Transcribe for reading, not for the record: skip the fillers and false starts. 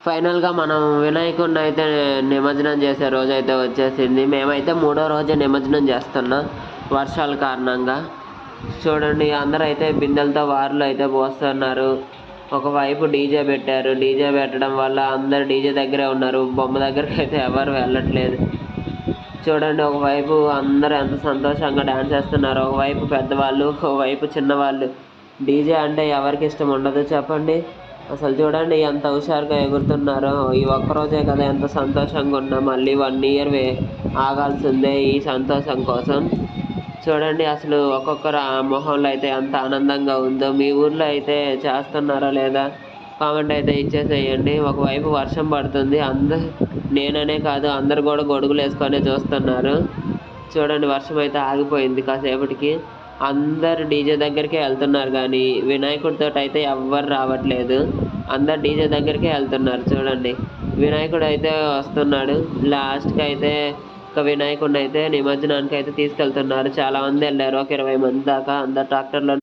ఫైనల్‌గా మనం వినాయకుడిని అయితే నిమజ్జనం చేసే రోజైతే వచ్చేసింది. మేమైతే మూడో రోజే నిమజ్జనం చేస్తున్నాం వర్షాల కారణంగా. చూడండి అందరైతే బిందెలతో వారులో అయితే పోస్తున్నారు. ఒకవైపు డీజే పెట్టారు. డీజే పెట్టడం వల్ల అందరూ డీజే దగ్గరే ఉన్నారు. బొమ్మ దగ్గరికైతే ఎవరు వెళ్ళట్లేదు. చూడండి ఒకవైపు అందరూ ఎంత సంతోషంగా డాన్స్ ఏస్తున్నారో. ఒకవైపు పెద్దవాళ్ళు, ఒకవైపు చిన్నవాళ్ళు. డీజే అంటే ఎవరికిష్టం ఉండదు చెప్పండి? అసలు చూడండి ఎంత హుషారుగా ఎగురుతున్నారో. ఈ ఒక్కరోజే కదా ఎంత సంతోషంగా ఉన్నాం. మళ్ళీ 1 ఇయర్ ఆగాల్సిందే ఈ సంతోషం కోసం. చూడండి అసలు ఒక్కొక్కరు మొహంలో అయితే ఎంత ఆనందంగా ఉందో. మీ ఊర్లో అయితే చేస్తున్నారా లేదా? కామెంట్ అయితే ఇచ్చేసేయండి. ఒకవైపు వర్షం పడుతుంది. నేననే కాదు అందరూ గూడా గొడుగులేసుకొనే చూస్తున్నారు. చూడండి వర్షం అయితే ఆగిపోయింది కాసేపటికి. అందరూ డీజే దగ్గరికే ఎళ్తున్నారు గానీ, వినాయకుడితోటైతే ఎవ్వరు రావట్లేదు. అందరూ డీజే దగ్గరికే ఎళ్తున్నారు చూడండి. వినాయకుడైతే వస్తున్నాడు. లాస్ట్‌కైతే ఒక వినాయకుడినైతే నిమజ్జనానికైతే తీసుకెళ్తున్నారు. చాలా మందెళ్లారు. ఒక 20 మంది దాకా అందరు ట్రాక్టర్‌లో